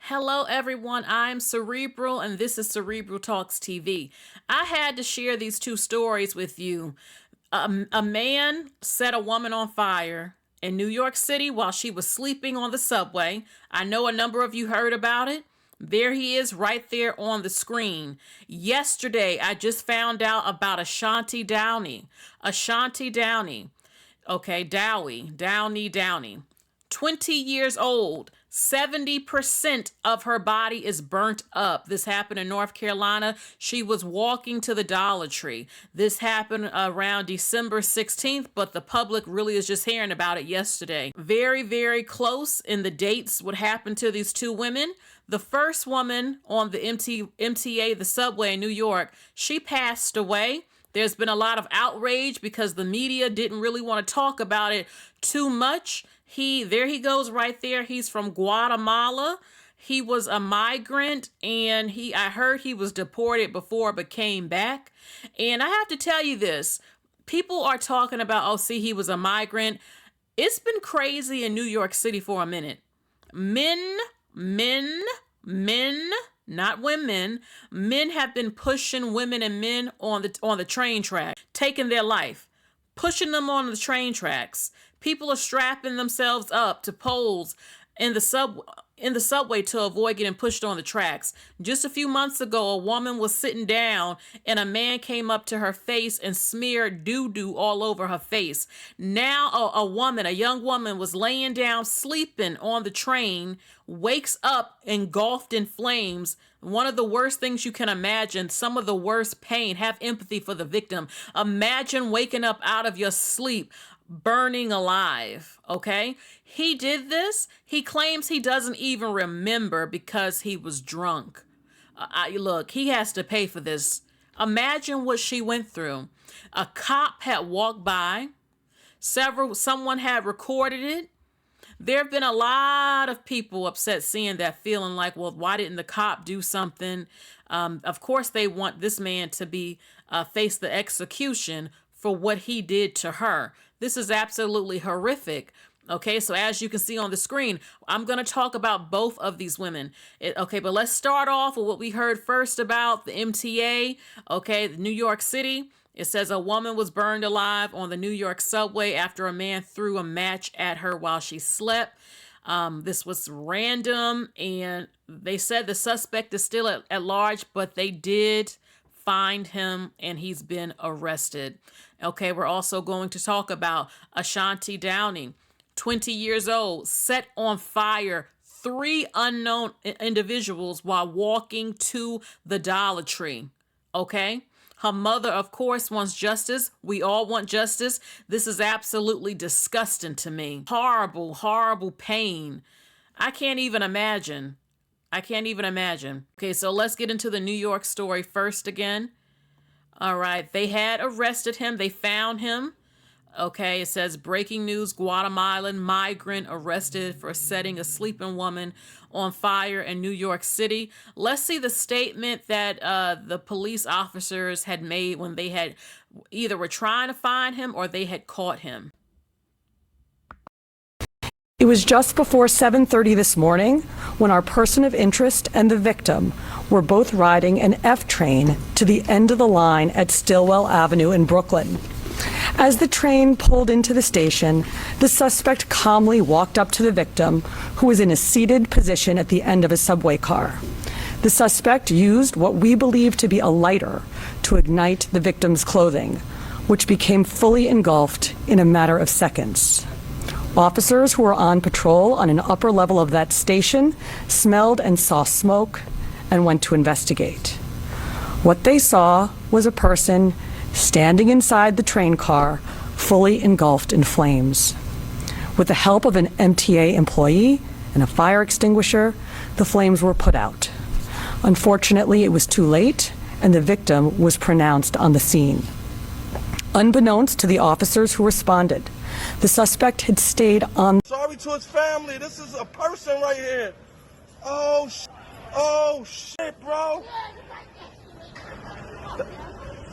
Hello, everyone. I'm Cerebral, and this is Cerebral Talks TV. I had to share these two stories with you. A man set a woman on fire in New York City while she was sleeping on the subway. I know a number of you heard about it. There he is right there on the screen. Yesterday, I just found out about Ashanti Downey. Ashanti Downey. Okay, Downey. 20 years old. 70% of her body is burnt up. This happened in North Carolina. She was walking to the Dollar Tree. This happened around December 16th, but the public really is just hearing about it yesterday. Very, very close in the dates what happened to these two women. The first woman on the MTA, the subway in New York, she passed away. There's been a lot of outrage because the media didn't really want to talk about it too much. There he goes right there. He's from Guatemala. He was a migrant, and I heard he was deported before but came back. And I have to tell you this. People are talking about, oh, see, he was a migrant. It's been crazy in New York City for a minute. Men, not women. Men have been pushing women and men on the train track, taking their life, pushing them on the train tracks. People are strapping themselves up to poles in the subway to avoid getting pushed on the tracks. Just a few months ago, a woman was sitting down and a man came up to her face and smeared doo-doo all over her face. Now a young woman was laying down sleeping on the train, wakes up engulfed in flames. One of the worst things you can imagine, some of the worst pain. Have empathy for the victim. Imagine waking up out of your sleep burning alive, okay? He did this. He claims he doesn't even remember because he was drunk. Look, he has to pay for this. Imagine what she went through. A cop had walked by. Someone had recorded it. There have been a lot of people upset seeing that, feeling like, well, why didn't the cop do something? Of course, they want this man to be face the execution for what he did to her. This is absolutely horrific. Okay, so as you can see on the screen, I'm going to talk about both of these women. Okay, but let's start off with what we heard first about the MTA. Okay, New York City. It says a woman was burned alive on the New York subway after a man threw a match at her while she slept. This was random, and they said the suspect is still at large, but they did find him and he's been arrested. Okay, we're also going to talk about Ashanti Downey, 20 years old, set on fire, 3 unknown individuals while walking to the Dollar Tree. Okay? Her mother, of course, wants justice. We all want justice. This is absolutely disgusting to me. Horrible, horrible pain. I can't even imagine. Okay, so let's get into the New York story first again. All right, they had arrested him. They found him. Okay, it says breaking news, Guatemalan migrant arrested for setting a sleeping woman on fire in New York City. Let's see the statement that the police officers had made when they had either were trying to find him or they had caught him. It was just before 7:30 this morning when our person of interest and the victim were both riding an F train to the end of the line at Stillwell Avenue in Brooklyn. As the train pulled into the station, the suspect calmly walked up to the victim, who was in a seated position at the end of a subway car. The suspect used what we believe to be a lighter to ignite the victim's clothing, which became fully engulfed in a matter of seconds. Officers who were on patrol on an upper level of that station smelled and saw smoke and went to investigate. What they saw was a person standing inside the train car, fully engulfed in flames. With the help of an MTA employee and a fire extinguisher, the flames were put out. Unfortunately, it was too late, and the victim was pronounced on the scene. Unbeknownst to the officers who responded, the suspect had stayed on. Sorry to his family. This is a person right here. Oh shit, bro.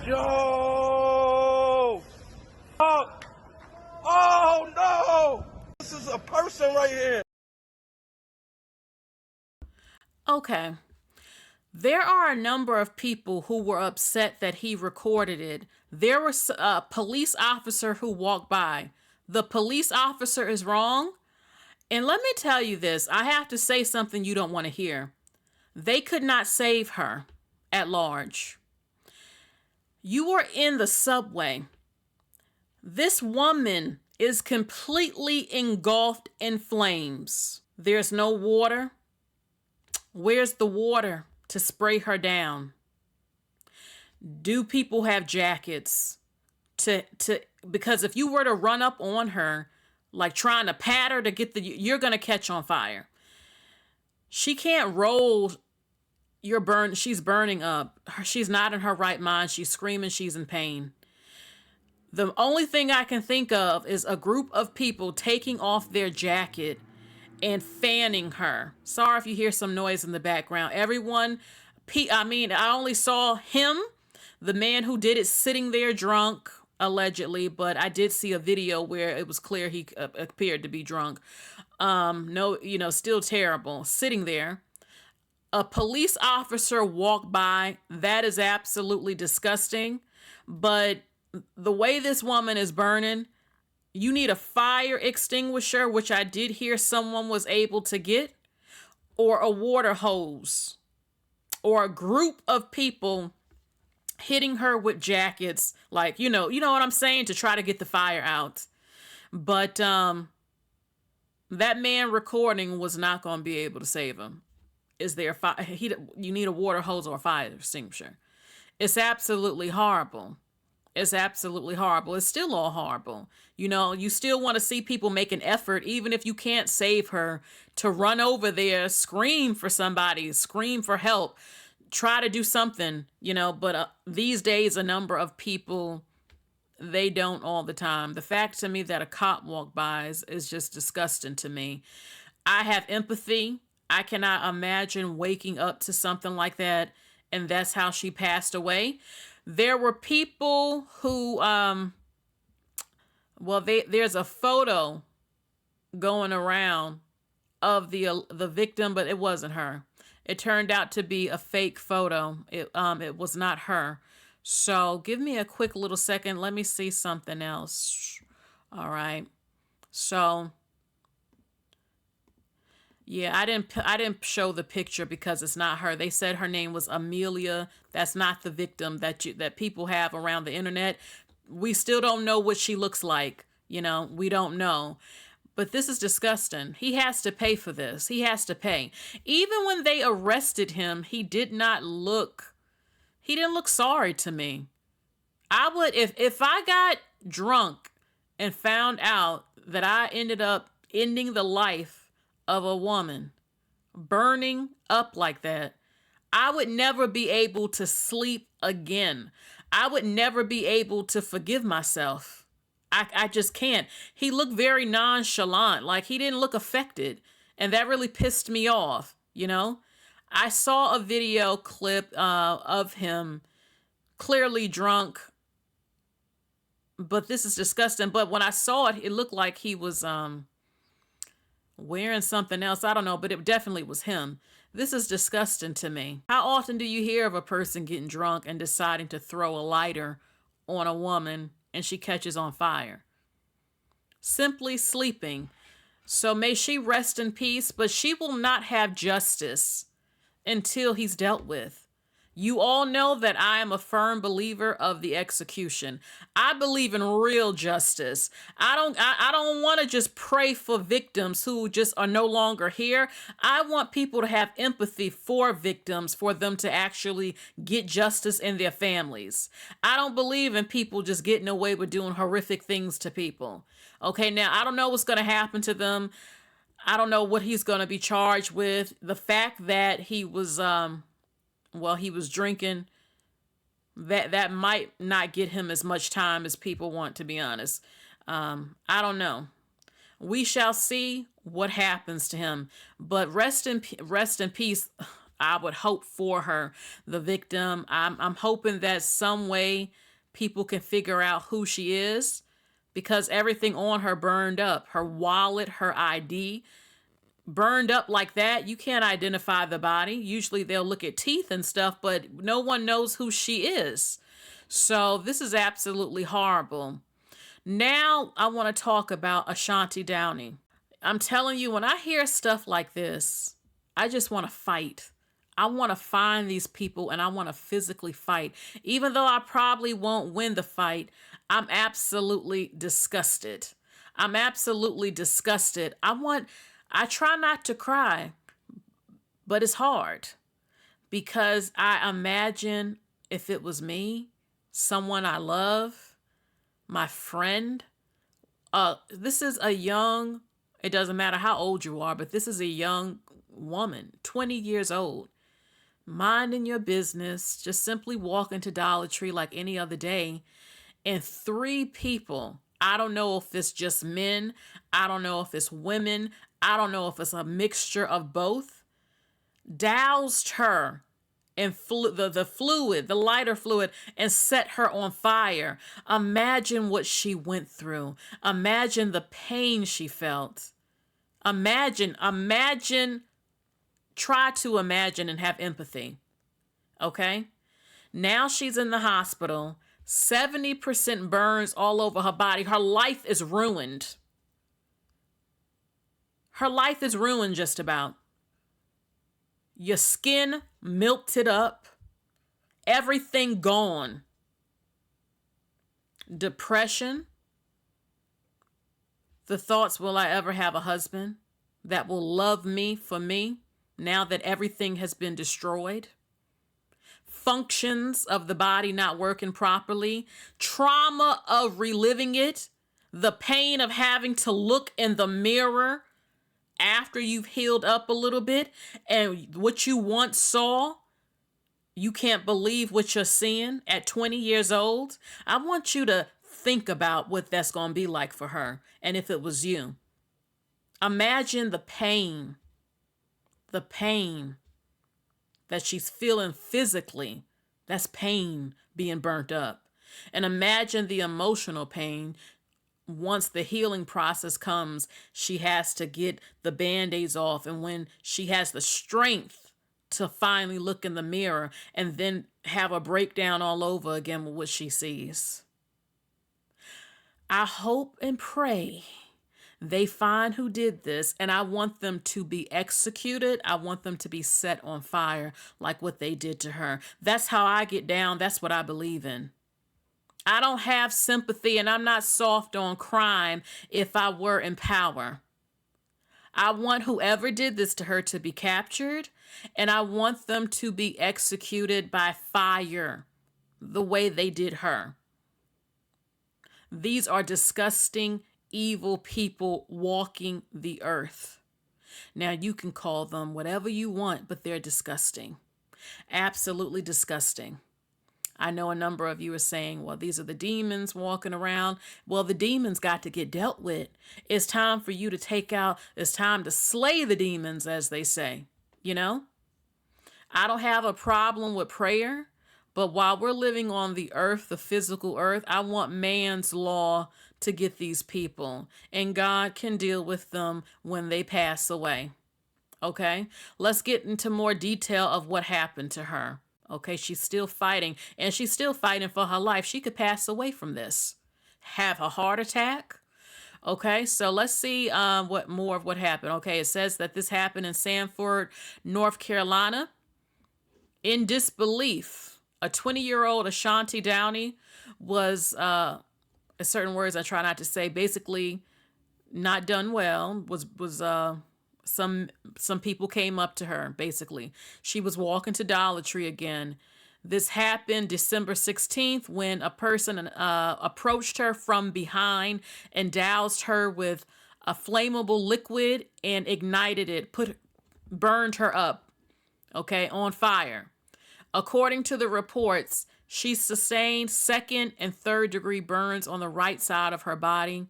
Yo. Oh no. This is a person right here. Okay. There are a number of people who were upset that he recorded it. There was a police officer who walked by. The police officer is wrong. And let me tell you this, I have to say something you don't want to hear. They could not save her at large. You were in the subway. This woman is completely engulfed in flames. There's no water. Where's the water to spray her down? Do people have jackets to because if you were to run up on her, like trying to pat her to get you're going to catch on fire. She can't roll. She's burning up. She's not in her right mind. She's screaming. She's in pain. The only thing I can think of is a group of people taking off their jacket and fanning her. Sorry if you hear some noise in the background. Everyone, I only saw him, the man who did it, sitting there drunk, allegedly, but I did see a video where it was clear he appeared to be drunk. No, still terrible, sitting there. A police officer walked by. That is absolutely disgusting. But the way this woman is burning, you need a fire extinguisher, which I did hear someone was able to get, or a water hose, or a group of people hitting her with jackets, like, you know what I'm saying, to try to get the fire out. But that man recording was not going to be able to save him. Is there you need a water hose or a fire extinguisher. It's absolutely horrible. It's absolutely horrible. It's still all horrible. You still want to see people make an effort, even if you can't save her, to run over there, scream for somebody, scream for help, try to do something, but these days, a number of people, they don't all the time. The fact to me that a cop walked by is just disgusting to me. I have empathy. I cannot imagine waking up to something like that, and that's how she passed away. There were people who, there's a photo going around of the victim, but it wasn't her. It turned out to be a fake photo. It was not her. So give me a quick little second. Let me see something else. All right. So yeah, I didn't show the picture because it's not her. They said her name was Amelia. That's not the victim that people have around the internet. We still don't know what she looks like. We don't know. But this is disgusting. He has to pay for this. He has to pay. Even when they arrested him, he didn't look sorry to me. I would, if I got drunk and found out that I ended up ending the life of a woman, burning up like that, I would never be able to sleep again. I would never be able to forgive myself. I just can't. He looked very nonchalant, like he didn't look affected. And that really pissed me off, I saw a video clip of him clearly drunk, but this is disgusting. But when I saw it, it looked like he was wearing something else. I don't know, but it definitely was him. This is disgusting to me. How often do you hear of a person getting drunk and deciding to throw a lighter on a woman and she catches on fire? Simply sleeping. So may she rest in peace, but she will not have justice until he's dealt with. You all know that I am a firm believer of the execution. I believe in real justice. I don't want to just pray for victims who just are no longer here. I want people to have empathy for victims, for them to actually get justice in their families. I don't believe in people just getting away with doing horrific things to people. Okay, now I don't know what's going to happen to them. I don't know what he's going to be charged with. The fact that he was he was drinking, that might not get him as much time as people want, to be honest. I don't know. We shall see what happens to him. But rest in peace. I would hope for her, the victim. I'm hoping that some way people can figure out who she is, because everything on her burned up. Her wallet, her ID. burned up like that, you can't identify the body. Usually they'll look at teeth and stuff, but no one knows who she is. So this is absolutely horrible. Now I want to talk about Ashanti Downey. I'm telling you, when I hear stuff like this, I just want to fight. I want to find these people and I want to physically fight. Even though I probably won't win the fight, I'm absolutely disgusted. I'm absolutely disgusted. I try not to cry, but it's hard because I imagine if it was me, someone I love, my friend. This is a young, it doesn't matter how old you are, but this is a young woman, 20 years old, minding your business, just simply walking to Dollar Tree like any other day. And 3 people, I don't know if it's just men, I don't know if it's women, I don't know if it's a mixture of both, doused her in the lighter fluid, and set her on fire. Imagine what she went through. Imagine the pain she felt. Imagine, try to imagine and have empathy. Okay? Now she's in the hospital. 70% burns all over her body. Her life is ruined. Her life is ruined just about. Your skin melted up. Everything gone. Depression. The thoughts, will I ever have a husband that will love me for me now that everything has been destroyed? Functions of the body not working properly. Trauma of reliving it. The pain of having to look in the mirror after you've healed up a little bit, and what you once saw, you can't believe what you're seeing at 20 years old. I want you to think about what that's going to be like for her. And if it was you, imagine the pain that she's feeling physically. That's pain being burnt up. And imagine the emotional pain. Once the healing process comes, she has to get the Band-Aids off. And when she has the strength to finally look in the mirror and then have a breakdown all over again with what she sees. I hope and pray they find who did this, and I want them to be executed. I want them to be set on fire like what they did to her. That's how I get down. That's what I believe in. I don't have sympathy, and I'm not soft on crime if I were in power. I want whoever did this to her to be captured, and I want them to be executed by fire the way they did her. These are disgusting, evil people walking the earth. Now, you can call them whatever you want, but they're disgusting. Absolutely disgusting. I know a number of you are saying, well, these are the demons walking around. Well, the demons got to get dealt with. It's time for you to it's time to slay the demons, as they say. You know? I don't have a problem with prayer, but while we're living on the earth, the physical earth, I want man's law to get these people, and God can deal with them when they pass away. Okay? Let's get into more detail of what happened to her. Okay, she's still fighting, and she's still fighting for her life. She could pass away from this, have a heart attack. Okay, so let's see what more of what happened. Okay, it says that this happened in Sanford, North Carolina. In disbelief, a 20-year-old Ashanti Downey was, certain words I try not to say, basically not done well, some people came up to her, basically. She was walking to Dollar Tree again. This happened December 16th when a person approached her from behind and doused her with a flammable liquid and ignited it, burned her up, okay, on fire. According to the reports, she sustained 2nd and 3rd degree burns on the right side of her body.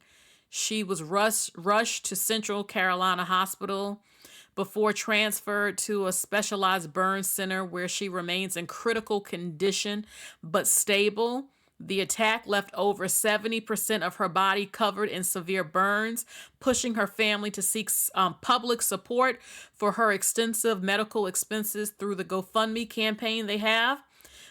She was rushed to Central Carolina Hospital before transferred to a specialized burn center where she remains in critical condition but stable. The attack left over 70% of her body covered in severe burns, pushing her family to seek public support for her extensive medical expenses through the GoFundMe campaign they have.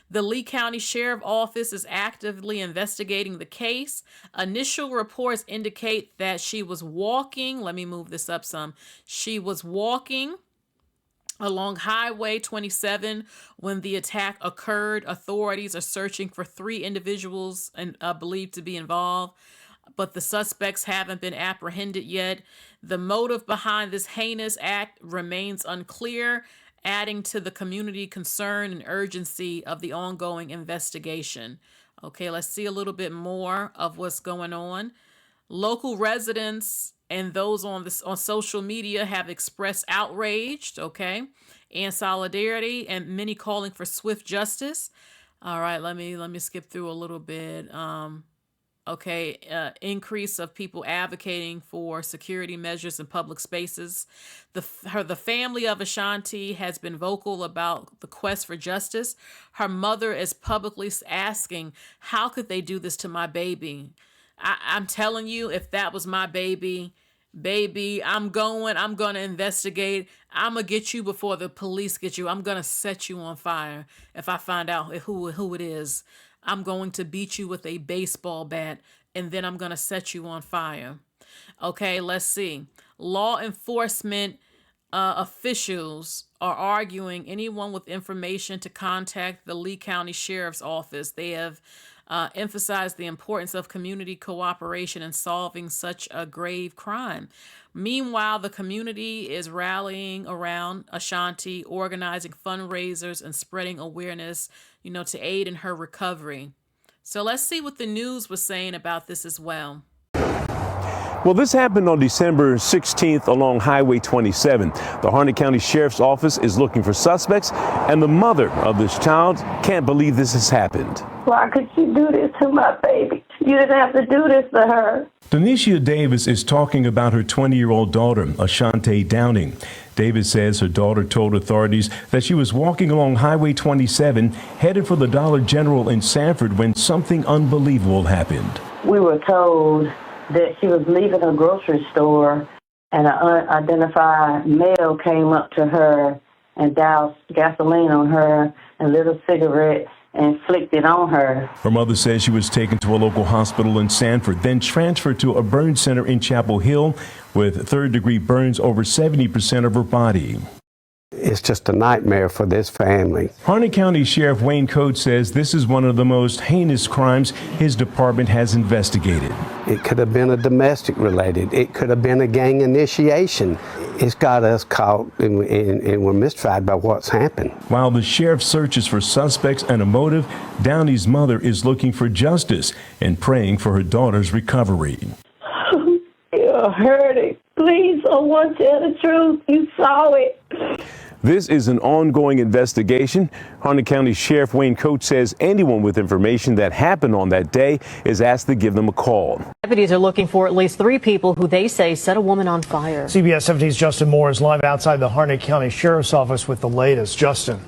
The Lee County Sheriff Office is actively investigating the case. Initial reports indicate that she was walking. Let me move this up some. She was walking along Highway 27 when the attack occurred. Authorities are searching for 3 individuals and believed to be involved, but the suspects haven't been apprehended yet. The motive behind this heinous act remains unclear, adding to the community concern and urgency of the ongoing investigation. Okay, let's see a little bit more of what's going on. Local residents and those on social media have expressed outrage, okay, and solidarity, and many calling for swift justice. All right, let me skip through a little bit. Increase of people advocating for security measures in public spaces. The family of Ashanti has been vocal about the quest for justice. Her mother is publicly asking, how could they do this to my baby? I'm telling you, if that was my baby, I'm gonna investigate. I'm gonna get you before the police get you. I'm gonna set you on fire if I find out who it is. I'm going to beat you with a baseball bat, and then I'm going to set you on fire. Okay, let's see. Law enforcement officials are arguing anyone with information to contact the Lee County Sheriff's Office. They have emphasized the importance of community cooperation in solving such a grave crime. Meanwhile, the community is rallying around Ashanti, organizing fundraisers and spreading awareness, to aid in her recovery. So let's see what the news was saying about this as well. Well, this happened on December 16th along Highway 27. The Harnett County Sheriff's Office is looking for suspects, and the mother of this child can't believe this has happened. Why could you do this to my baby? You didn't have to do this to her. Donisha Davis is talking about her 20-year-old daughter, Ashanti Downey. Davis says her daughter told authorities that she was walking along Highway 27, headed for the Dollar General in Sanford, when something unbelievable happened. We were told that she was leaving a grocery store, and an unidentified male came up to her and doused gasoline on her and lit a cigarette and flicked it on her. Her mother says she was taken to a local hospital in Sanford, then transferred to a burn center in Chapel Hill with third-degree burns over 70% of her body. It's just a nightmare for this family. Harnett County Sheriff Wayne Coates says this is one of the most heinous crimes his department has investigated. It could have been a domestic related. It could have been a gang initiation. It's got us caught and we're mystified by what's happened. While the sheriff searches for suspects and a motive, Downey's mother is looking for justice and praying for her daughter's recovery. You heard it. Please, I want to tell the truth. You saw it. This is an ongoing investigation. Harnett County Sheriff Wayne Coates says anyone with information that happened on that day is asked to give them a call. Deputies are looking for at least 3 people who they say set a woman on fire. CBS 17's Justin Moore is live outside the Harnett County Sheriff's Office with the latest. Justin.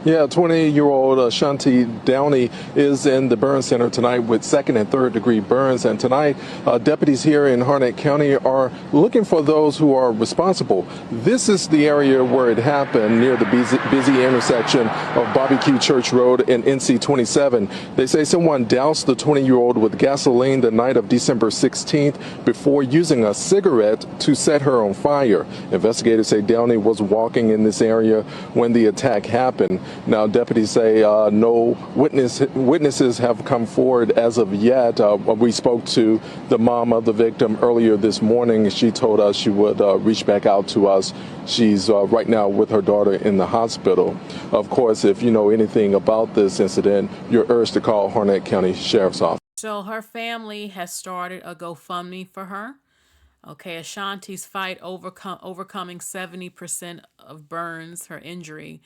Yeah, 20-year-old Ashanti Downey is in the burn center tonight with second and third degree burns. And tonight, deputies here in Harnett County are looking for those who are responsible. This is the area where it happened, near the busy intersection of Barbecue Church Road and NC 27. They say someone doused the 20-year-old with gasoline the night of December 16th before using a cigarette to set her on fire. Investigators say Downey was walking in this area when the attack happened. Now, deputies say no witnesses have come forward as of yet. We spoke to the mom of the victim earlier this morning. She told us she would reach back out to us. She's right now with her daughter in the hospital. Of course, if you know anything about this incident, you're urged to call Harnett County Sheriff's Office. So her family has started a GoFundMe for her. Okay, Ashanti's fight overcoming 70% of burns, her injury.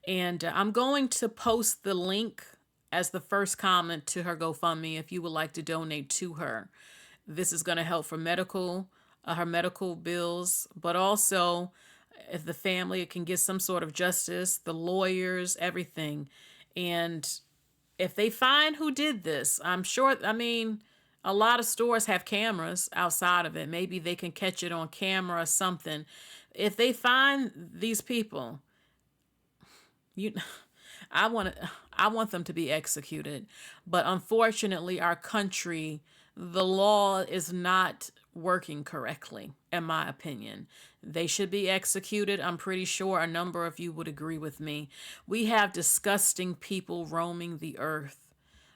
And I'm going to post the link as the first comment to her GoFundMe if you would like to donate to her. This is going to help for her medical bills, but also if the family can get some sort of justice, the lawyers, everything. And if they find who did this, I'm sure, I mean, a lot of stores have cameras outside of it. Maybe they can catch it on camera or something. If they find these people, you I want them to be executed. But unfortunately, our country, the law is not working correctly, in my opinion. They should be executed. I'm pretty sure a number of you would agree with me. We have disgusting people roaming the earth,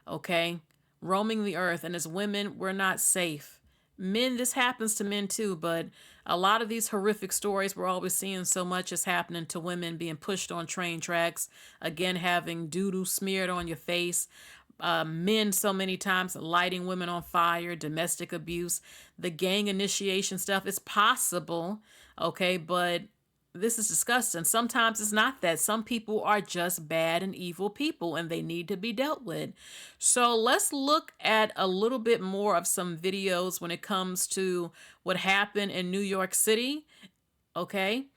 okay? Roaming the earth. And as women, we're not safe. Men, this happens to men too, but a lot of these horrific stories we're always seeing so much is happening to women being pushed on train tracks, again, having doo-doo smeared on your face, men so many times lighting women on fire, domestic abuse, the gang initiation stuff is possible, okay, but this is disgusting. Sometimes it's not that. Some people are just bad and evil people and they need to be dealt with. So let's look at a little bit more of some videos when it comes to what happened in New York City. Okay.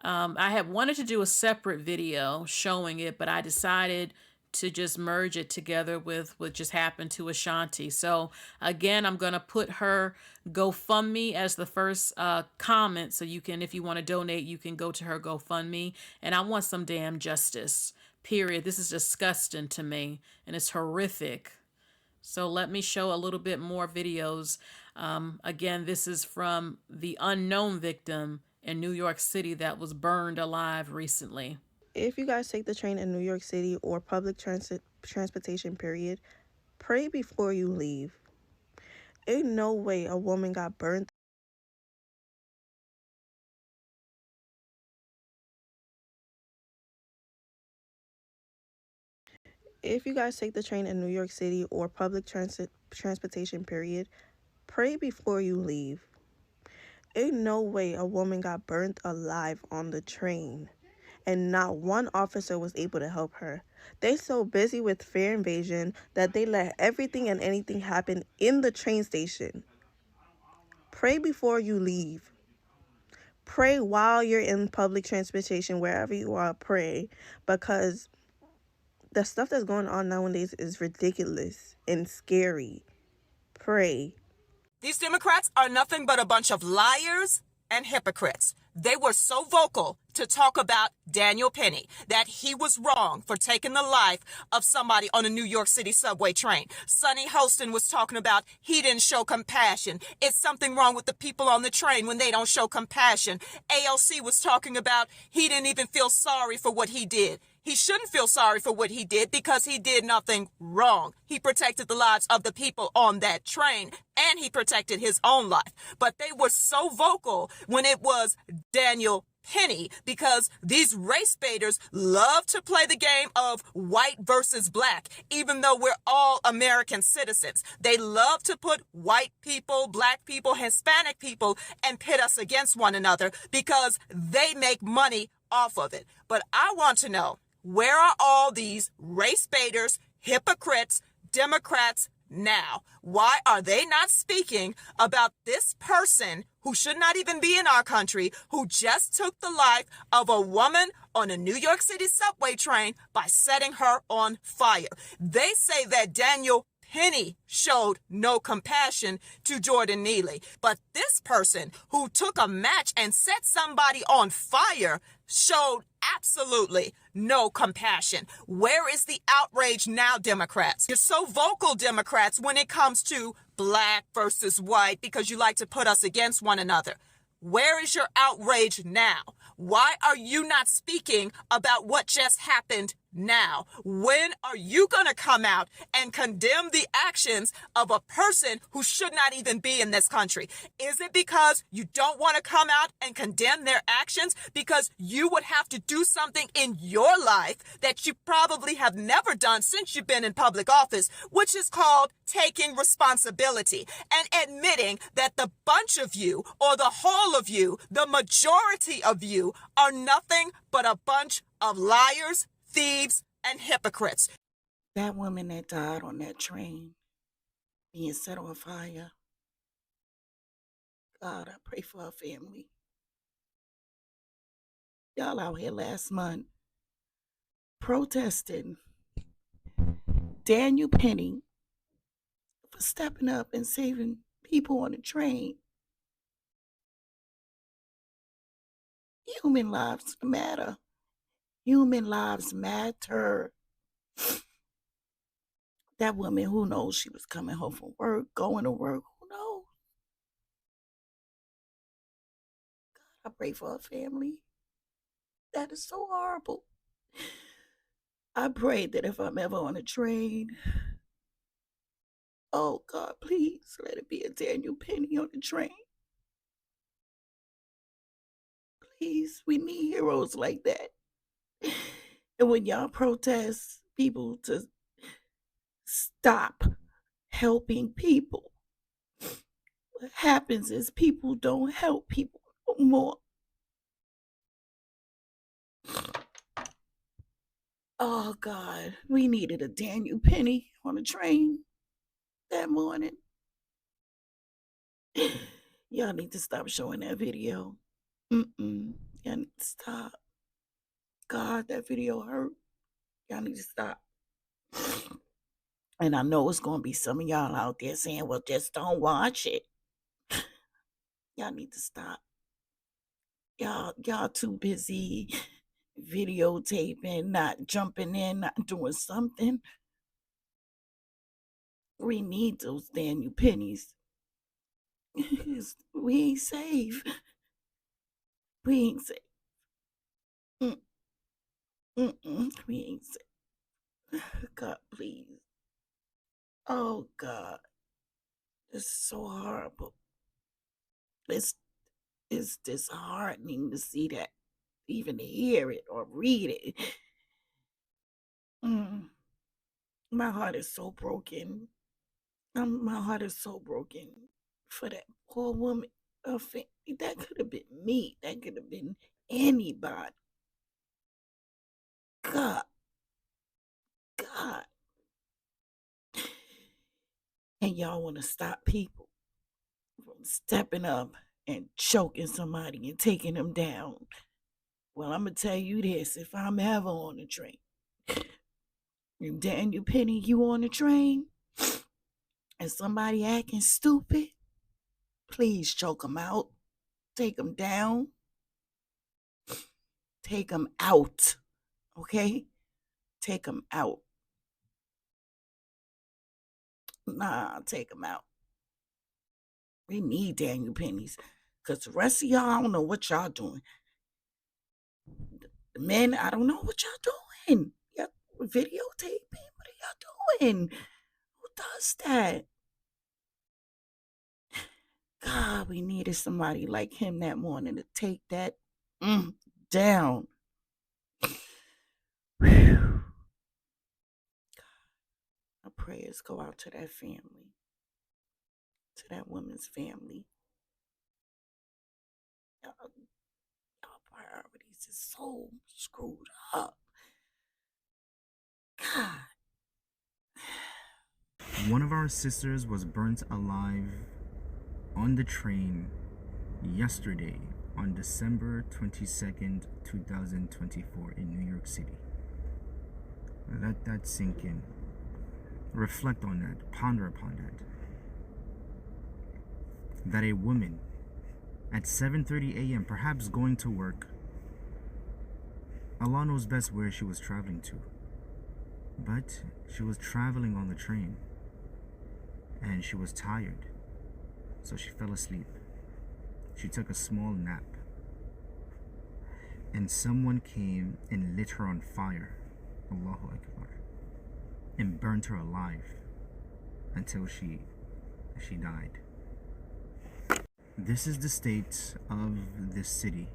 I had wanted to do a separate video showing it, but I decided to just merge it together with what just happened to Ashanti. So again, I'm going to put her GoFundMe as the first comment. So you can, if you want to donate, you can go to her GoFundMe. And I want some damn justice, period. This is disgusting to me and it's horrific. So let me show a little bit more videos. Again, this is from the unknown victim in New York City that was burned alive recently. If you guys take the train in New York City or public transportation, period, pray before you leave. Ain't no way a woman got burned. If you guys take the train in New York City or public transportation, period, pray before you leave. Ain't no way a woman got burned alive on the train. And not one officer was able to help her. They so busy with fear invasion that they let everything and anything happen in the train station. Pray before you leave. Pray while you're in public transportation, wherever you are, pray. Because the stuff that's going on nowadays is ridiculous and scary. Pray. These Democrats are nothing but a bunch of liars and hypocrites. They were so vocal to talk about Daniel Penny, that he was wrong for taking the life of somebody on a New York City subway train. Sonny Holston was talking about he didn't show compassion. It's something wrong with the people on the train when they don't show compassion. ALC was talking about he didn't even feel sorry for what he did. He shouldn't feel sorry for what he did because he did nothing wrong. He protected the lives of the people on that train and he protected his own life. But they were so vocal when it was Daniel Penny because these race baiters love to play the game of white versus black, even though we're all American citizens. They love to put white people, black people, Hispanic people, and pit us against one another because they make money off of it. But I want to know, where are all these race baiters, hypocrites, Democrats now? Why are they not speaking about this person who should not even be in our country, who just took the life of a woman on a New York City subway train by setting her on fire? They say that Daniel Penny showed no compassion to Jordan Neely. But this person who took a match and set somebody on fire showed absolutely no compassion. Where is the outrage now, Democrats? You're so vocal, Democrats, when it comes to black versus white because you like to put us against one another. Where is your outrage now? Why are you not speaking about what just happened now? When are you going to come out and condemn the actions of a person who should not even be in this country? Is it because you don't want to come out and condemn their actions because you would have to do something in your life that you probably have never done since you've been in public office, which is called taking responsibility and admitting that the bunch of you or the whole of you, the majority of you, are nothing but a bunch of liars, thieves, and hypocrites. That woman that died on that train being set on fire, God, I pray for her family. Y'all out here last month protesting Daniel Penny for stepping up and saving people on the train. Human lives matter. Human lives matter. That woman, who knows, she was coming home from work, going to work, who knows? God, I pray for her family. That is so horrible. I pray that if I'm ever on a train, oh God, please let it be a Daniel Penny on the train. Please, we need heroes like that. And when y'all protest people to stop helping people, what happens is people don't help people no more. Oh God, we needed a Daniel Penny on a train that morning. Y'all need to stop showing that video. Y'all need to stop. God, that video hurt. Y'all need to stop. And I know it's going to be some of y'all out there saying, well, just don't watch it. Y'all need to stop. Y'all too busy videotaping, not jumping in, not doing something. We need those Daniel Pennies. We ain't safe. We ain't safe. We ain't safe. God, please. Oh, God. It's so horrible. It's disheartening to see that, even to hear it or read it. My heart is so broken. My heart is so broken for that poor woman. That could have been me. That could have been anybody. God. And y'all want to stop people from stepping up and choking somebody and taking them down. Well, I'm going to tell you this. If I'm ever on a train, if Daniel Penny, you on the train, and somebody acting stupid, please choke them out. Take them down. Take them out. Okay? Take them out. Nah, take them out. We need Daniel Pennies. Because the rest of y'all, I don't know what y'all doing. The men, I don't know what y'all doing. Y'all videotaping? What are y'all doing? Who does that? God, we needed somebody like him that morning to take that down. Whew. Our prayers go out to that family, to that woman's family. Y'all priorities is so screwed up. God. One of our sisters was burnt alive on the train yesterday on December 22nd, 2024 in New York City. Let that sink in. Reflect on that. Ponder upon that. That a woman at 7:30 a.m., perhaps going to work, Allah knows best where she was traveling to, but she was traveling on the train and she was tired, so she fell asleep. She took a small nap and someone came and lit her on fire, Allahu Akbar, and burnt her alive until she died. This is the state of this city.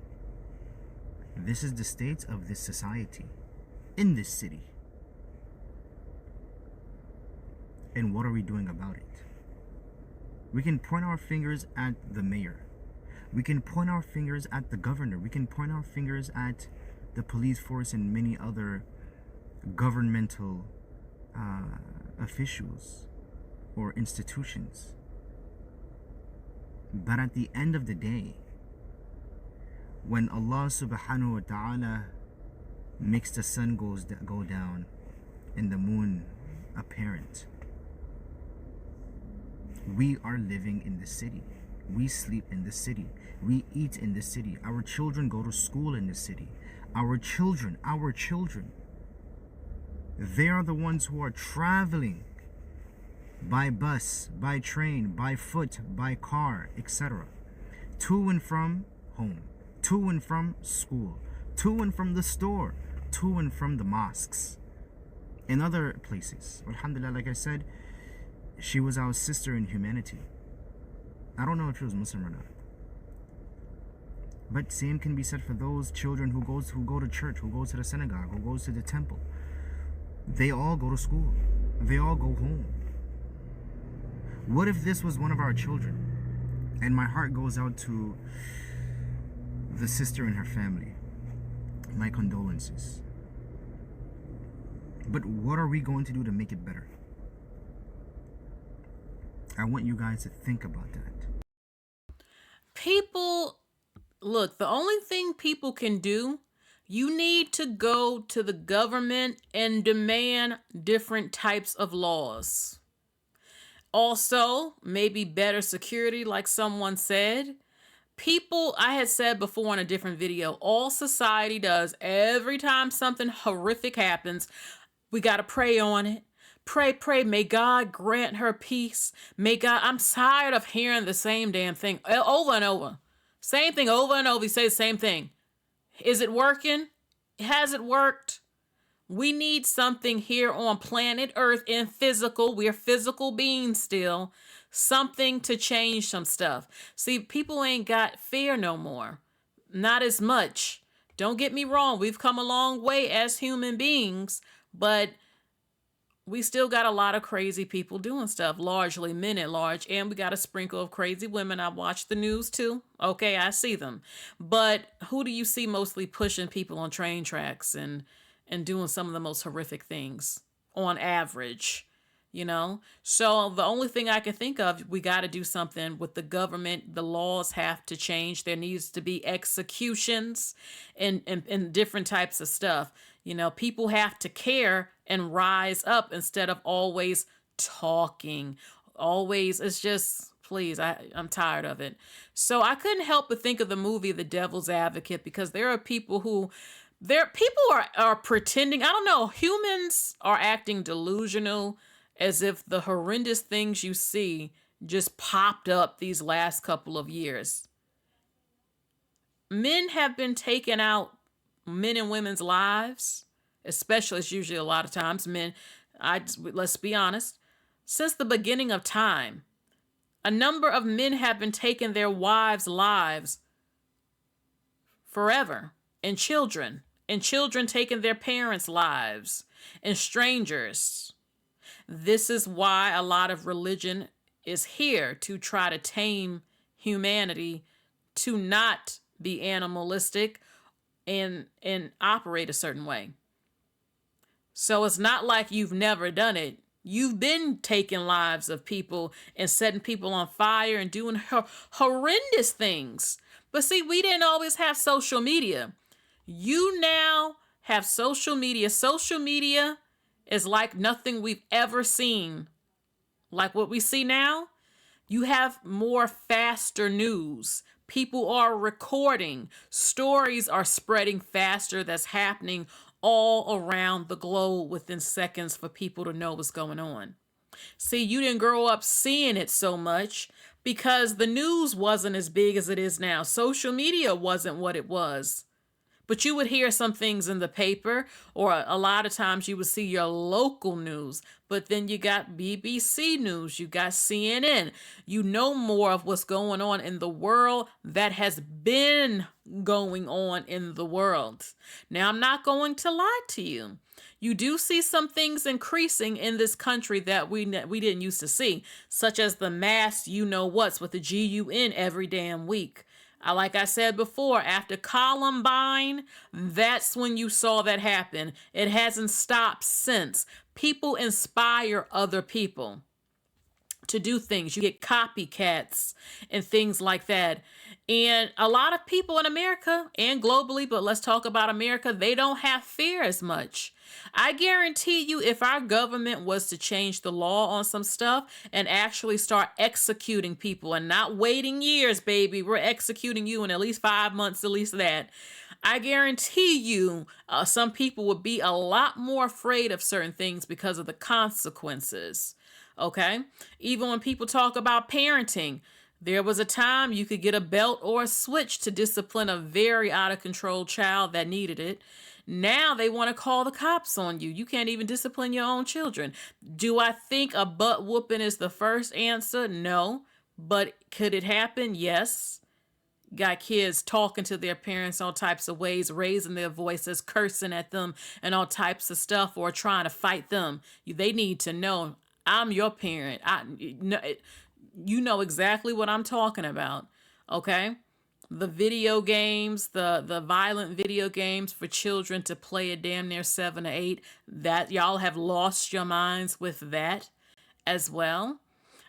This is the state of this society in this city. And what are we doing about it? We can point our fingers at the mayor. We can point our fingers at the governor. We can point our fingers at the police force and many other governmental officials or institutions. But at the end of the day, when Allah subhanahu wa ta'ala makes the sun go down and the moon a parent. We are living in the city. We sleep in the city. We eat in the city. Our children go to school in the city. Our children, they are the ones who are traveling by bus, by train, by foot, by car, etc. to and from home, to and from school, to and from the store, to and from the mosques, and other places. Alhamdulillah, like I said, she was our sister in humanity. I don't know if she was Muslim or not. But same can be said for those children who go to church, who go to the synagogue, who goes to the temple. They all go to school. They all go home. What if this was one of our children? And my heart goes out to the sister and her family. My condolences. But what are we going to do to make it better? I want you guys to think about that. People, look, the only thing people can do, you need to go to the government and demand different types of laws. Also, maybe better security, like someone said. People, I had said before in a different video, all society does, every time something horrific happens, we got to pray on it. Pray, may God grant her peace. May God, I'm tired of hearing the same damn thing over and over. Same thing over and over, you say the same thing. Is it working? Has it worked? We need something here on planet Earth in physical. We're physical beings still. Something to change some stuff. See, people ain't got fear no more. Not as much. Don't get me wrong. We've come a long way as human beings, but we still got a lot of crazy people doing stuff, largely men at large, and we got a sprinkle of crazy women. I watch the news too. Okay, I see them. But who do you see mostly pushing people on train tracks and doing some of the most horrific things on average, you know? So the only thing I can think of, we got to do something with the government. The laws have to change. There needs to be executions and different types of stuff. You know, people have to care and rise up instead of always talking. Always, it's just, please, I'm tired of it. So I couldn't help but think of the movie The Devil's Advocate, because there are people who, are pretending, I don't know, humans are acting delusional as if the horrendous things you see just popped up these last couple of years. Men have been taking out men and women's lives, especially, it's usually a lot of times men, let's be honest, since the beginning of time. A number of men have been taking their wives' lives forever, and children taking their parents' lives, and strangers. This is why a lot of religion is here, to try to tame humanity, to not be animalistic and operate a certain way. So it's not like you've never done it. You've been taking lives of people and setting people on fire and doing horrendous things. But see, we didn't always have social media. You now have social media. Social media is like nothing we've ever seen. Like what we see now, you have more faster news. People are recording. Stories are spreading faster. That's happening all around the globe within seconds for people to know what's going on. See, you didn't grow up seeing it so much because the news wasn't as big as it is now. Social media wasn't what it was. But you would hear some things in the paper, or a lot of times you would see your local news. But then you got BBC News, you got CNN. You know more of what's going on in the world that has been going on in the world. Now, I'm not going to lie to you. You do see some things increasing in this country that we didn't used to see, such as the mass you-know-whats with the GUN every damn week. Like I said before, after Columbine, that's when you saw that happen. It hasn't stopped since. People inspire other people to do things. You get copycats and things like that. And a lot of people in America and globally, but let's talk about America, they don't have fear as much. I guarantee you, if our government was to change the law on some stuff and actually start executing people and not waiting years, baby, we're executing you in at least 5 months, at least that. I guarantee you, some people would be a lot more afraid of certain things because of the consequences. Okay? Even when people talk about parenting, there was a time you could get a belt or a switch to discipline a very out of control child that needed it. Now they want to call the cops on you. You can't even discipline your own children. Do I think a butt whooping is the first answer? No. But could it happen? Yes. Got kids talking to their parents all types of ways, raising their voices, cursing at them, and all types of stuff, or trying to fight them. They need to know, I'm your parent. You know exactly what I'm talking about, okay? The video games, the violent video games for children to play at damn near 7 or 8, that y'all have lost your minds with that as well.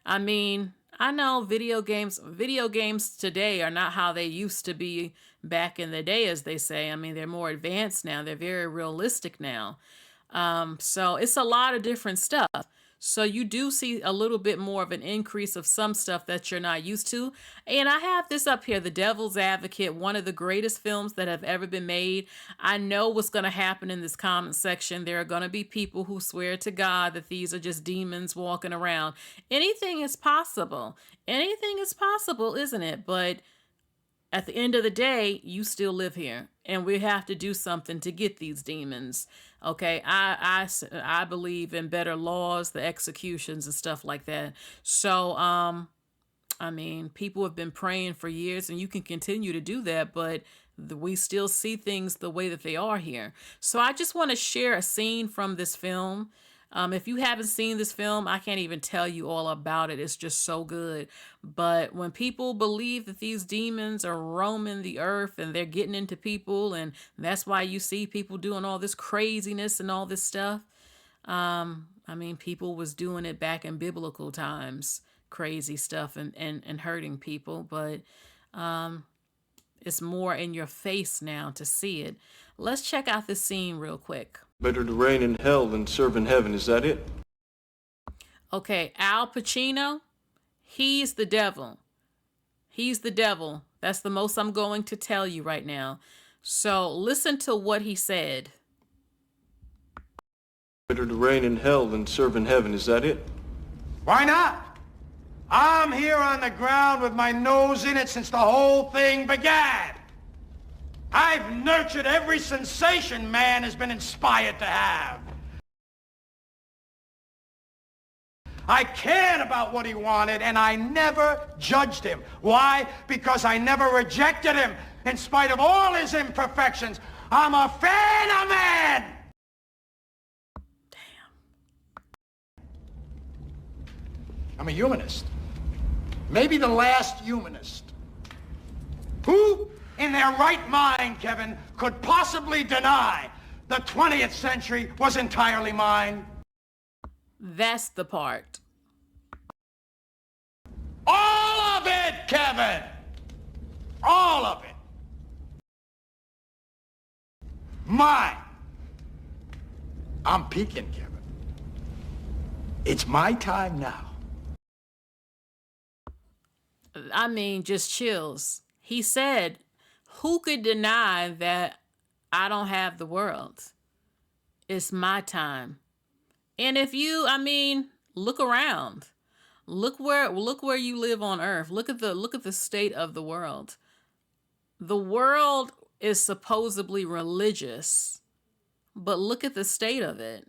I mean, I know video games today are not how they used to be back in the day, as they say. I mean, they're more advanced now. They're very realistic now. So it's a lot of different stuff. So you do see a little bit more of an increase of some stuff that you're not used to. And I have this up here, The Devil's Advocate, one of the greatest films that have ever been made. I know what's going to happen in this comment section. There are going to be people who swear to God that these are just demons walking around. Anything is possible. Anything is possible, isn't it? But at the end of the day, you still live here, and we have to do something to get these demons. Okay, I believe in better laws, the executions and stuff like that. So, I mean, people have been praying for years, and you can continue to do that, but we still see things the way that they are here. So I just want to share a scene from this film. If you haven't seen this film, I can't even tell you all about it. It's just so good. But when people believe that these demons are roaming the earth and they're getting into people, and that's why you see people doing all this craziness and all this stuff. I mean, people was doing it back in biblical times, crazy stuff and hurting people. But it's more in your face now to see it. Let's check out this scene real quick. Better to reign in hell than serve in heaven, is that it? Okay, Al Pacino, he's the devil. He's the devil. That's the most I'm going to tell you right now. So listen to what he said. Better to reign in hell than serve in heaven, is that it? Why not? I'm here on the ground with my nose in it since the whole thing began. I've nurtured every sensation man has been inspired to have. I cared about what he wanted, and I never judged him. Why? Because I never rejected him. In spite of all his imperfections, I'm a fan of man! I'm a humanist. Maybe the last humanist. Who in their right mind, Kevin, could possibly deny the 20th century was entirely mine? That's the part. All of it, Kevin! All of it. Mine. I'm peaking, Kevin. It's my time now. I mean, just chills. He said, who could deny that I don't have the world? It's my time. And if you, I mean, look around. Look where you live on earth. Look at the state of the world. The world is supposedly religious, but look at the state of it.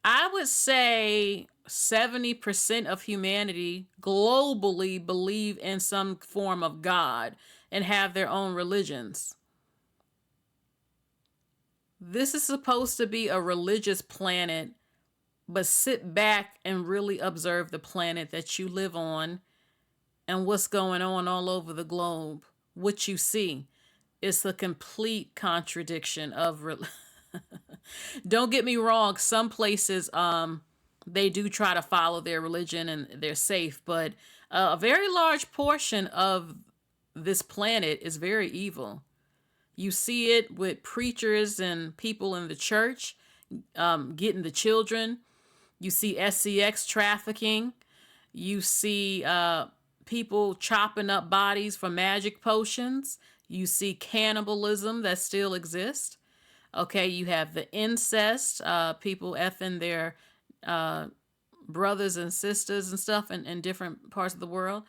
I would say 70% of humanity globally believe in some form of God and have their own religions. This is supposed to be a religious planet, but sit back and really observe the planet that you live on and what's going on all over the globe. What you see is a complete contradiction of Don't get me wrong, some places they do try to follow their religion and they're safe, but a very large portion of this planet is very evil. You see it with preachers and people in the church getting the children. You see SCX trafficking. You see people chopping up bodies for magic potions. You see cannibalism that still exists. Okay, you have the incest, people effing their brothers and sisters and stuff in different parts of the world.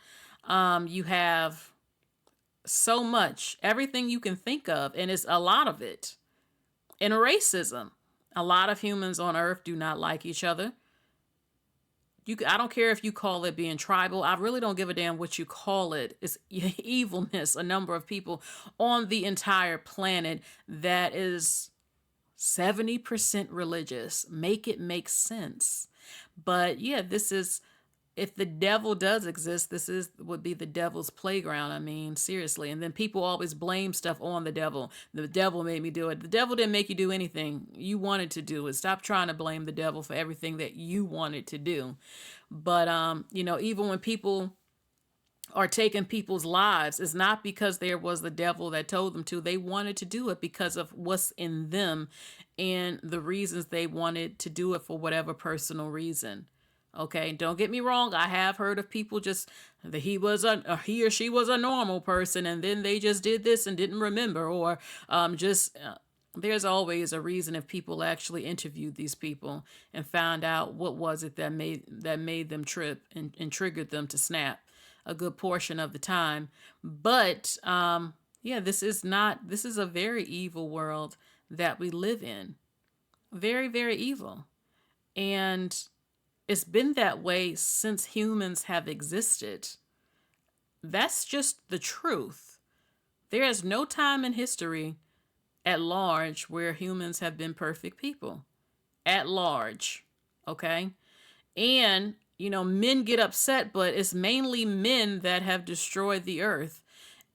You have so much, everything you can think of, and it's a lot of it. And racism. A lot of humans on Earth do not like each other. I don't care if you call it being tribal. I really don't give a damn what you call it. It's evilness. A number of people on the entire planet that is 70% religious. Make it make sense. But yeah, this is, if the devil does exist, would be the devil's playground. I mean, seriously. And then people always blame stuff on the devil. The devil made me do it. The devil didn't make you do anything. You wanted to do it. Stop trying to blame the devil for everything that you wanted to do. But, you know, even when people are taking people's lives, it's not because there was the devil that told them to. They wanted to do it because of what's in them and the reasons they wanted to do it for whatever personal reason. Okay, don't get me wrong. I have heard of people just that he or she was a normal person, and then they just did this and didn't remember, or there's always a reason if people actually interviewed these people and found out what was it that made them trip and triggered them to snap a good portion of the time. But yeah, this is a very evil world that we live in. Very, very evil. And it's been that way since humans have existed. That's just the truth. There is no time in history at large where humans have been perfect people. At large. Okay? And, you know, men get upset, but it's mainly men that have destroyed the earth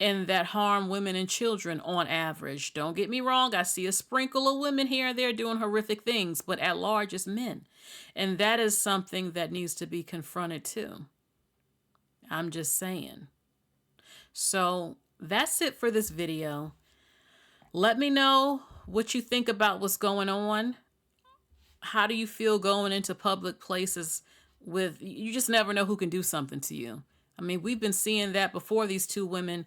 and that harm women and children on average. Don't get me wrong. I see a sprinkle of women here and there doing horrific things, but at large it's men. And that is something that needs to be confronted too. I'm just saying. So that's it for this video. Let me know what you think about what's going on. How do you feel going into public places you just never know who can do something to you. I mean, we've been seeing that before these two women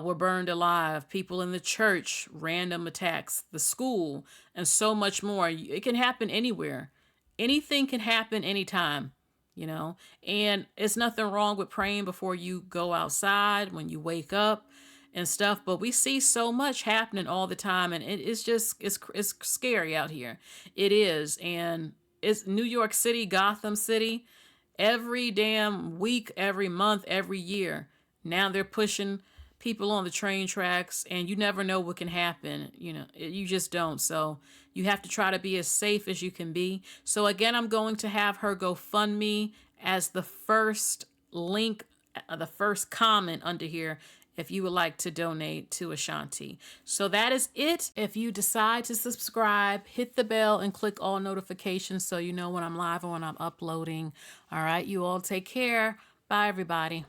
were burned alive, people in the church, random attacks, the school, and so much more. It can happen anywhere. Anything can happen anytime, you know, and it's nothing wrong with praying before you go outside, when you wake up and stuff. But we see so much happening all the time, and it's scary out here. It is. And it's New York City, Gotham City, every damn week, every month, every year. Now they're pushing people on the train tracks, and you never know what can happen. You know, you just don't. So you have to try to be as safe as you can be. So again, I'm going to have her GoFundMe as the first link, the first comment under here, if you would like to donate to Ashanti. So that is it. If you decide to subscribe, hit the bell and click all notifications so you know when I'm live or when I'm uploading. All right, you all take care. Bye, everybody.